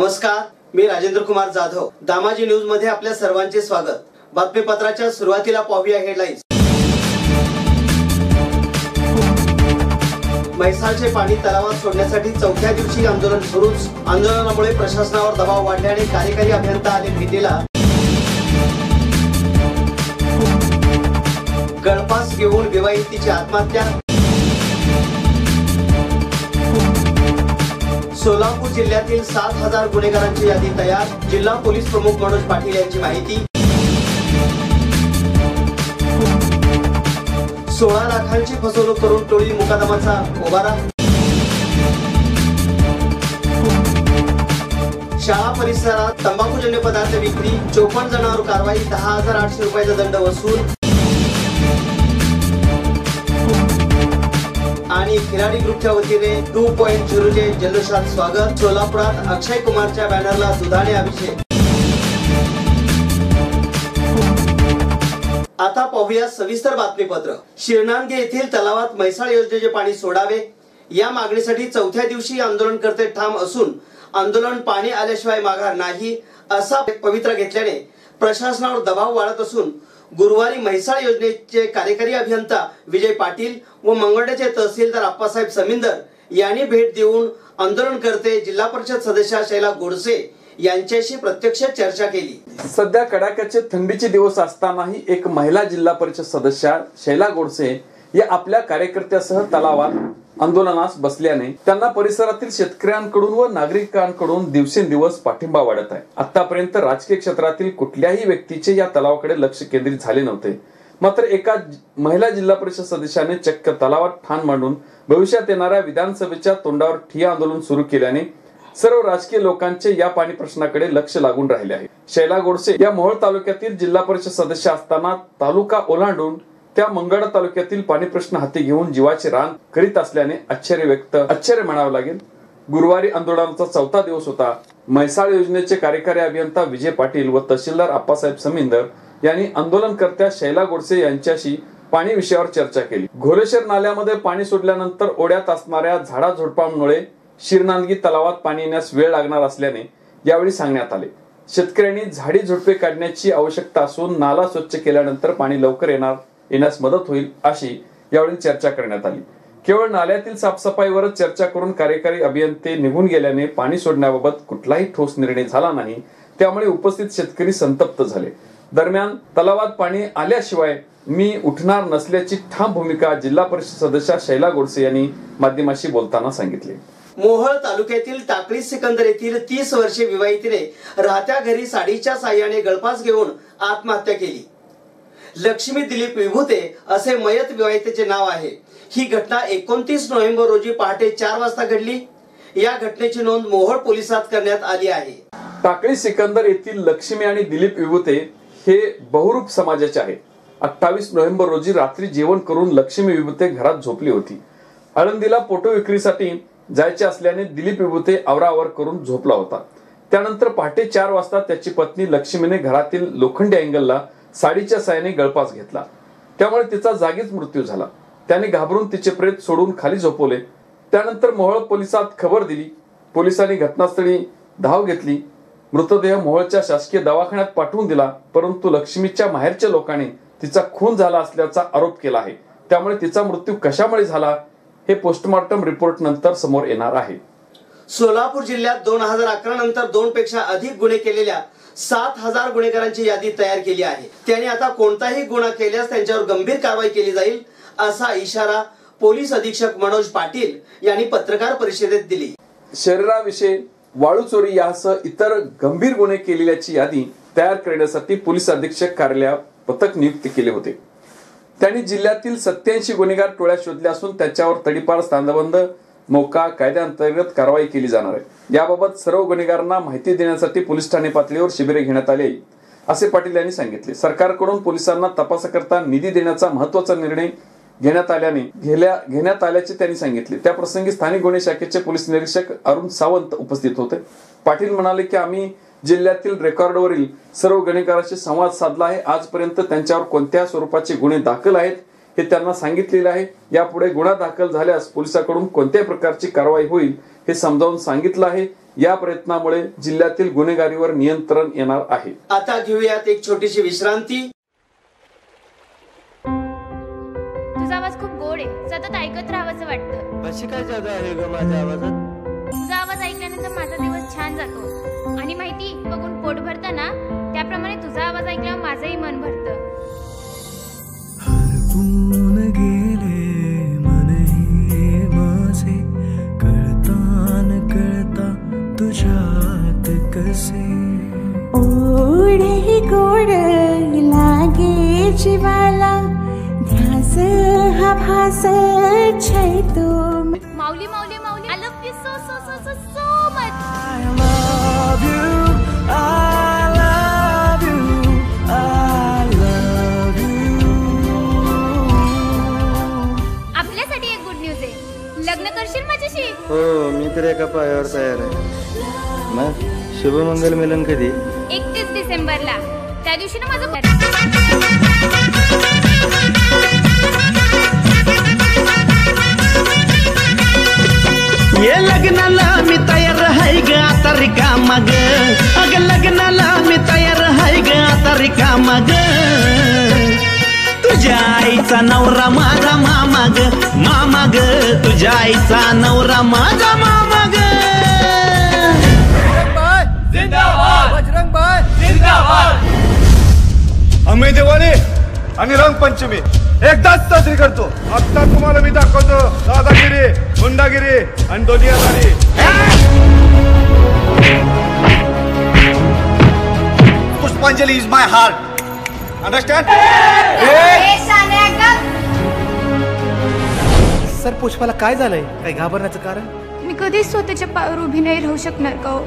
नमस्कार, मी राजेंद्र कुमार जाधव. दामाजी न्यूज मध्ये आपल्या सर्वांचे स्वागत. बातमीपत्राच्या सुरुवातीला पाहूया हेडलाईन्स. म्हैसाळचे पाणी तलावात सोडण्यासाठी चौथ्या दिवशी आंदोलन सुरूच. आंदोलनामुळे प्रशासनावर दबाव वाढल्याने कार्यकारी अभियंता आले भेटीला. गळफास घेऊन विवाहितीची आत्महत्या. सोलापूर जिल्ह्यातील 7,000 गुन्हेगारांची यादी तयार. जिल्हा पोलीस प्रमुख मनोज पाटील यांची माहिती. 16 लाखांची फसवणूक करून टोळी मुकादमाचा उभारा. शाळा परिसरात तंबाखूजन्य पदार्थ विक्री. 54 जणांवर कारवाई. 10,800 रुपयाचा दंड वसूल. आणि खिलाडी ग्रुपच्या वतीने 2.0 चे जल्लोषात स्वागत. सोलापुरात अक्षय कुमारच्या बॅनरला दुधाने अभिषेक. आता पाहूया सविस्तर बातमीपत्र. शिरनांदगे येथील तलावात म्हैसाळ योजनेचे पाणी सोडावे या मागणीसाठी चौथ्या दिवशी आंदोलनकर्ते ठाम असून आंदोलन पाणी आल्याशिवाय माघार नाही असा पवित्रा घेतल्याने प्रशासनावर दबाव वाढत असून गुरुवारी म्हैसाळ योजनेचे कार्यकारी अभियंता विजय पाटील व मंगळवेढ्याचे तहसीलदार आप्पासाहेब समिंदर यांनी भेट देऊन आंदोलनकर्ते जिल्हा परिषद सदस्य शैला गोडसे यांच्याशी प्रत्यक्ष चर्चा केली. सध्या कडाक्याचे थंडीचे दिवस असतानाही एक महिला जिल्हा परिषद सदस्य शैला गोडसे या आपल्या कार्यकर्त्यासह तलावात आंदोलनास बसल्याने त्यांना परिसरातील शेतकऱ्यांकडून व नागरिकांकडून दिवसेंदिवस पाठिंबा वाढत आहे. आतापर्यंत राजकीय क्षेत्रातील कुठल्याही व्यक्तीचे या तलावाकडे लक्ष केंद्रित झाले नव्हते. मात्र एका महिला जिल्हा परिषद सदस्याने चक्क तलावात ठाण मांडून भविष्यात येणाऱ्या विधानसभेच्या तोंडावर ठिय्या आंदोलन सुरू केल्याने सर्व राजकीय लोकांचे या पाणी प्रश्नाकडे लक्ष लागून राहिले आहे. शैला गोडसे या मोहोळ तालुक्यातील जिल्हा परिषद सदस्य असताना तालुका ओलांडून त्या मंगळवेढा तालुक्यातील पाणी प्रश्न हाती घेऊन जीवाचे रान करीत असल्याने आश्चर्य म्हणावे लागेल. गुरुवारी आंदोलनाचा चौथा दिवस होता. म्हैसाळ योजनेचे कार्यकारी अभियंता विजय पाटील व तहसीलदार आप्पासाहेब समिंदर यांनी आंदोलनकर्त्या शैला गोडसे यांच्याशी पाणी विषयावर चर्चा केली. घोलेश्वर नाल्यामध्ये पाणी सोडल्यानंतर ओढ्यात असणाऱ्या झाडाझुडपांमुळे शिरनांदगी तलावात पाणी येण्यास वेळ लागणार असल्याने यावेळी सांगण्यात आले. शेतकऱ्यांनी झाडी झुडपे काढण्याची आवश्यकता असून नाला स्वच्छ केल्यानंतर पाणी लवकर येण्यास मदत होईल अशी यावेळी चर्चा करण्यात आली. केवळ नाल्यातील साफसफाईवरच चर्चा करून कार्यकारी अभियंते निघून गेल्याने पाणी सोडण्याबाबत कुठलाही ठोस निर्णय झाला नाही. त्यामुळे उपस्थित शेतकरी संतप्त झाले. दरम्यान तलावात पाणी आल्याशिवाय मी उठणार नसल्याची ठाम भूमिका जिल्हा परिषद सदस्य शैला गोडसे यांनी माध्यमांशी बोलताना सांगितले. मोहोळ तालुक्यातील टाकळी सिकंदर येथील 30 वर्षीय विवाहितेने राहत्या घरी साडीच्या साह्याने गळफास घेऊन आत्महत्या केली. लक्ष्मी दिलीप विभूते असे मयत विवाहितेचे नाव आहे. ही घटना 29 नोव्हेंबर रोजी पहाटे 4 वाजता घडली. या घटनेची नोंद मोहोळ पोलिसात करण्यात आली आहे. टाकळी सिकंदर येथील लक्ष्मी आणि दिलीप विभूते हे बहुरूप समाजाचे आहेत. 28 नोव्हेंबर रोजी रात्री जेवण करून लक्ष्मी विभूते घरात झोपली होती. आळंदीला फोटो विक्रीसाठी जायचे असल्याने दिलीप विभूते आवराआवर करून झोपला होता. त्यानंतर पहाटे 4 वाजता त्याची पत्नी लक्ष्मीने घरातील लोखंडी अँगलला साडीच्या साह्याने गळफास घेतला. त्यामुळे तिचा जागीच मृत्यू झाला. त्याने घाबरून तिचे प्रेत सोडून खाली झोपवले. त्यानंतर मोहोळ पोलिसात खबर दिली. पोलिसांनी घटनास्थळी धाव घेतली. मृतदेह मोहोळच्या शासकीय दवाखान्यात पाठवून दिला. परंतु लक्ष्मीच्या माहेरच्या लोकांनी तिचा खून झाला असल्याचा आरोप केला आहे. त्यामुळे तिचा मृत्यू कशामुळे झाला हे पोस्टमॉर्टम रिपोर्ट नंतर समोर येणार आहे. सोलापूर जिल्ह्यात 2011 नंतर 2 पेक्षा अधिक गुन्हे केलेल्या 7,000 गुन्हेगारांची यादी तयार केली आहे. त्यांनी आता कोणताही गुन्हा केल्यास त्यांच्यावर गंभीर कारवाई केली जाईल असा इशारा पोलीस अधीक्षक मनोज पाटील यांनी पत्रकार परिषदेत दिली. शरीराविषयी वाळू चोरी यासह इतर गंभीर गुन्हे केलेल्याची यादी तयार करण्यासाठी पोलीस अधीक्षक कार्यालयात पथक नियुक्त केले होते. त्यांनी जिल्ह्यातील 87 गुन्हेगार टोळ्या शोधल्या असून त्याच्यावर तडीपार, स्थानबंद, मोका कायद्याअंतर्गत कारवाई केली जाणार आहे. याबाबत सर्व गुन्हेगारांना माहिती देण्यासाठी पोलीस ठाणे पातळीवर शिबिरे घेण्यात आले असे पाटील यांनी सांगितले. सरकारकडून पोलिसांना तपासाकरता निधी देण्याचा महत्त्वाचा निर्णय घेण्यात आल्याचे त्यांनी सांगितले. त्या प्रसंगी स्थानिक गुन्हे शाखेचे पोलीस निरीक्षक अरुण सावंत उपस्थित होते. पाटील म्हणाले की आम्ही जिल्ह्यातील रेकॉर्डवरील सर्व गुन्हेगारांशी संवाद साधला आहे. आजपर्यंत त्यांच्यावर कोणत्या स्वरूपाचे गुन्हे दाखल आहेत हे त्यांना सांगितलेले आहे। यापुढे गुन्हा दाखल झाल्यास पोलिसांकडून कोणत्याही प्रकारची कारवाई होईल हे समजावून सांगितलं आहे। या प्रयत्नामुळे जिल्ह्यातील गुन्हेगारीवर नियंत्रण येणार आहे। आता घेऊयात एक छोटीशी विश्रांती। तुझा आवाज खूप गोड आहे, सतत ऐकत राहावंसं वाटतं। अशी काय जादू आहे ग माझ्या आवाजात? तुझा आवाज ऐकल्यानंतर माझा दिवस छान जातो आणि माहिती बघून पोट भरतं ना, त्याप्रमाणे तुझा आवाज ऐकल्यावर माझंही मन भरतं। हरपून गेले मन हे माझे, कळता न कळता तुझ्यात कसे। ओढे गोड लागे जीवाला, ध्यास हा भास छैतो। Mauli Mauli Mauli, I love you so so so so so much. I love you, I love you, I love you. आपल्यासाठी एक गुड न्यूज आहे, लग्न करशील माझ्याशी? हो, मी तर एका पायावर तयार आहे। मग शुभमंगल मिलन कधी? 31 डिसेंबरला, त्या दिवशी ना माझं ये लग्नाला मी तयार आहे ग आता रिकामा ग, अग लग्नाला मी तयार आहे ग आता रिकामा ग। तुझ्या आईचा नवरा माझा मामा ग, मामा ग, तुझ्या आईचा नवरा माझा मामा ग। जिंदाबाद बजरंग बाय जिंदाबाद। आम्ही दिवाळी आणि रंगपंचमी एकदाच साजरी करतो। आता तुम्हाला मी दाखवतो दादागिरी, गुंडागिरी आणि दुनियादारी। Pushpanjali is my heart, understand? Sir, पुष्पाला काय झालंय? काही घाबरण्याचं कारण? मी कधीच स्वतःच्या पायावर उभी नाही राहू शकणार का हो?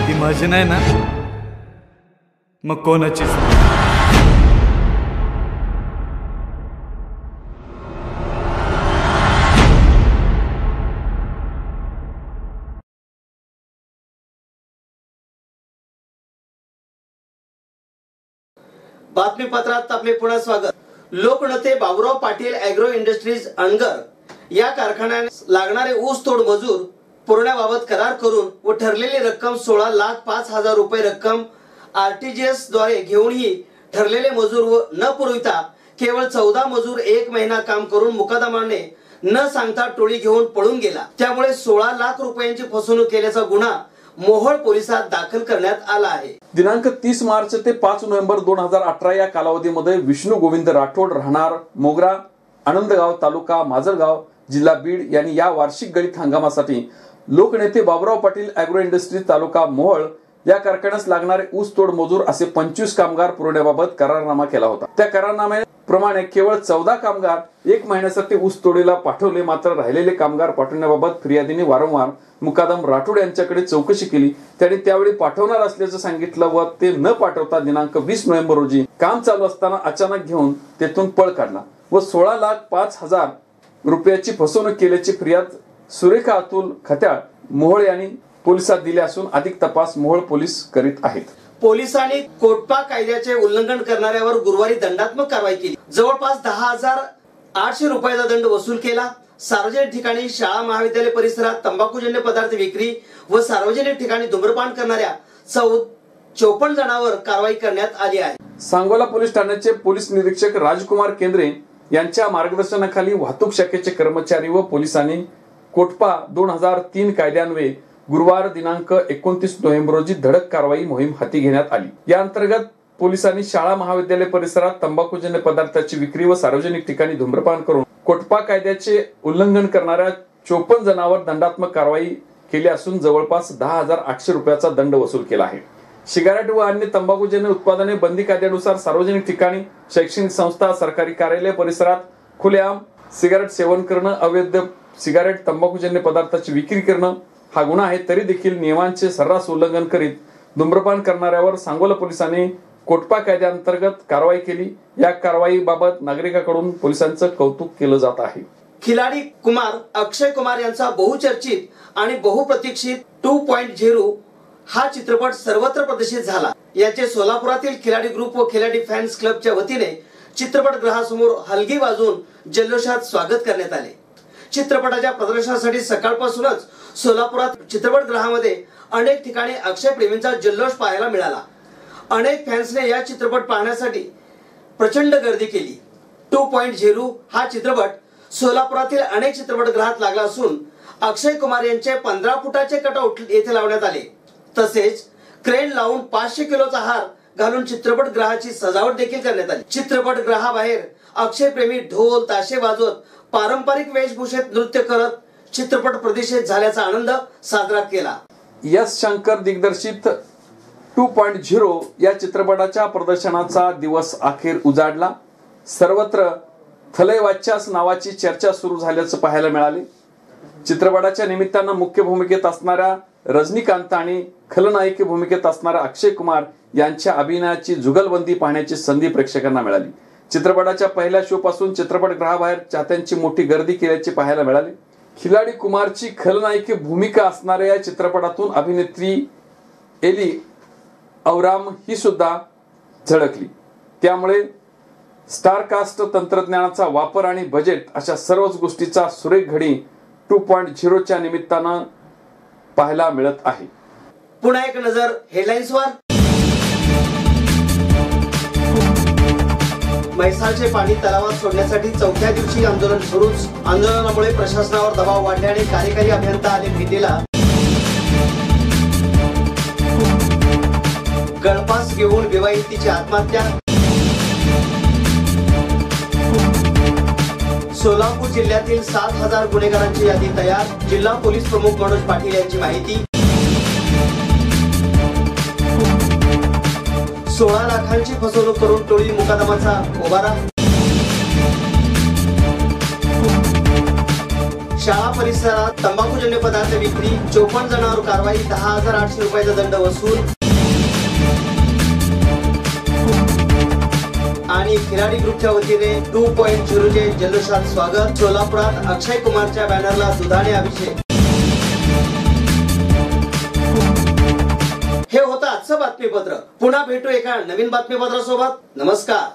ती माझी नाही ना, मग कोणाचीच? बातमीपत्रात आपले पुन्हा स्वागत। लोकनेते बाबुराव पाटील ॲग्रो इंडस्ट्रीज अणगर या कारखान्याने लागणारे ऊस तोड मजूर पुरवण्याबाबत करार करून व ठरलेली रक्कम 16,05,000 रुपये रक्कम RTGS द्वारे घेऊनही ठरलेले मजूर न पुरविता केवळ 14 मजूर 1 महिना काम करून मुकादमाने न सांगता टोळी घेऊन पळून गेला। त्यामुळे 16 लाख रुपयांची फसवणूक केल्याचा गुन्हा मोहोळ पोलिसात दाखल करण्यात आला आहे। दिनांक 30 मार्च ते 5 नोव्हेंबर 2018 या कालावधीमध्ये विष्णू गोविंद राठोड राहणार मोगरा, आनंदगाव, तालुका माजलगाव, जिल्हा बीड यांनी या वार्षिक गळीत हंगामासाठी लोकनेते बाबुराव पाटील ॲग्रो इंडस्ट्रीज तालुका मोहोळ या कारखान्यास लागणारे ऊस तोड मजूर असे 25 कामगार पुरवण्याबाबत करारनामा केला होता। त्या करारनाम्याप्रमाणे केवळ 14 कामगार 1 महिन्यासाठी ऊस तोडीला पाठवले, मात्र राहिलेले कामगार पाठवण्याबाबत फिर्यादीने वारंवार मुकादम राठोड यांच्याकडे चौकशी केली। त्यांनी त्यावेळी पाठवणार असल्याचं सांगितलं व ते न पाठवता दिनांक 20 नोव्हेंबर रोजी काम चालू असताना अचानक घेऊन तेथून पळ काढला व 16,05,000 रुपयाची फसवणूक केल्याची फिर्याद सुरेखा अतुल खत्याळ मोहोळ यांनी पोलिसात दिले असून अधिक तपास मोहोळ पोलीस करीत आहेत। पोलिसांनी कोटपा कायद्याचे उल्लंघन करणाऱ्यावर गुरुवारी दंडात्मक कारवाई केली। जवळपास 10,800 रुपयाचा दंड वसूल केला। सार्वजनिक ठिकाणी, शाळा महाविद्यालय परिसरात तंबाखूजन्य पदार्थ विक्री व सार्वजनिक ठिकाणी धूम्रपान करणाऱ्या 54 जणांवर कारवाई करण्यात आली आहे। सांगोला पोलीस ठाण्याचे पोलीस निरीक्षक राजकुमार केंद्रे यांच्या मार्गदर्शनाखाली वाहतूक शाखेचे कर्मचारी व पोलिसांनी कोटपा 2003 कायद्यान्वये गुरुवार दिनांक 29 नोव्हेंबर रोजी धडक कारवाई मोहीम हाती घेण्यात आली। या अंतर्गत पोलिसांनी शाळा महाविद्यालय परिसरात तंबाखूजन्य पदार्थाची विक्री व सार्वजनिक ठिकाणी धूम्रपान करून कोटपा कायद्याचे उल्लंघन करणाऱ्या 54 जणांवर दंडात्मक कारवाई केली असून जवळपास 10,800 रुपयाचा दंड वसूल केला आहे। सिगारेट व अन्य तंबाखूजन्य उत्पादने बंदी कायद्यानुसार सार्वजनिक ठिकाणी, शैक्षणिक संस्था, सरकारी कार्यालय परिसरात खुलेआम सिगारेट सेवन करणं, अवैध सिगारेट तंबाखूजन्य पदार्थाची विक्री करणं हा गुन्हा आहे। तरी देखील नियमांचे सर्रास उल्लंघन करीत धूम्रपान करणाऱ्यावर सांगोला पोलिसांनी कोटपा कायद्याअंतर्गत कारवाई केली। या कारवाईबाबत नागरिकांकडून पोलिसांचं कौतुक केलं जात आहे। खिलाडी कुमार अक्षय कुमार यांचा बहुचर्चित आणि बहुप्रतीक्षित 2.0 हा चित्रपट सर्वत्र प्रदर्शित झाला. याचे सोलापुरातील खिलाडी ग्रुप व खिलाडी फॅन्स क्लबच्या वतीने चित्रपटगृहासमोर हलगी वाजवून जल्लोषात स्वागत करण्यात आले. चित्रपटाच्या प्रदर्शनासाठी सकाळपासूनच सोलापुरात चित्रपटगृहामध्ये अनेक ठिकाणी अक्षय प्रेमींचा जल्लोष पाहायला मिळाला. अनेक फॅन्सने या चित्रपट पाहण्यासाठी प्रचंड गर्दी केली. 2.0 हा चित्रपट सोलापुरातील अनेक चित्रपटगृहात लागला असून अक्षय कुमार यांचे 15 फुटाचे कटआउट येथे लावण्यात आले. तसेच क्रेन लावून 500 किलोचा हार घालून चित्रपटगृहाची सजावट देखील करण्यात आली. चित्रपटगृहाबाहेर अक्षय प्रेमी ढोल ताशे वाजवत पारंपरिक वेशभूषेत नृत्य करत चित्रपट प्रदर्शित झाल्याचा आनंद साजरा केला. यश शंकर दिग्दर्शित 2.0 या चित्रपटाच्या प्रदर्शनाचा दिवस अखेर उजाडला. सर्वत्र थलैवाच्यास नावाची चर्चा सुरू झाल्याचं पाहायला मिळाले. चित्रपटाच्या निमित्तानं मुख्य भूमिकेत असणाऱ्या रजनीकांत आणि खलनायकी भूमिकेत असणारा अक्षय कुमार यांच्या अभिनयाची जुगलबंदी पाहण्याची संधी प्रेक्षकांना मिळाली. चित्रपटाच्या पहिल्या शो पासून चित्रपटगृहाबाहेर चाहत्यांची मोठी गर्दी केल्याचे पाहायला मिळाले. खिलाडी कुमारची खलनायकी भूमिका असणाऱ्या या चित्रपटातून अभिनेत्री एली औराम ही सुद्धा झळकली. त्यामुळे स्टारकास्ट तंत्रज्ञानाचा वापर आणि बजेट अशा सर्वच गोष्टीचा सुरेख घडी 2.0च्या निमित्तानं पाहायला मिळत आहे. पुन्हा एक नजर हेडलाईन्सवर. म्हैसाळचे पाणी तलावात सोडण्यासाठी चौथ्या दिवशी आंदोलन सुरूच. आंदोलनामुळे प्रशासनावर दबाव वाढल्याने कार्यकारी अभियंता आले भेटीला. गळफास घेऊन विवाहितीची आत्महत्या. सोलापूर जिल्ह्यातील 7,000 गुन्हेगारांची यादी तयार. जिल्हा पोलीस प्रमुख मनोज पाटील यांची माहिती. 16 लाखांची फसवणूक करून टोळी मुकादमाचा उभारा. शाळा परिसरात तंबाखूजन्य पदार्थ विक्री. 54 जणांवर कारवाई. 10,800 रुपयाचा दंड वसूल. आणि खिलाडी ग्रुपच्या वतीने 2.0चे जल्लोषात स्वागत. सोलापुरात अक्षय कुमारच्या बॅनरला दुधाने अभिषेक. हे होतं आजचं बातमीपत्र. पुन्हा भेटू एका नवीन बातमीपत्रासोबत. नमस्कार.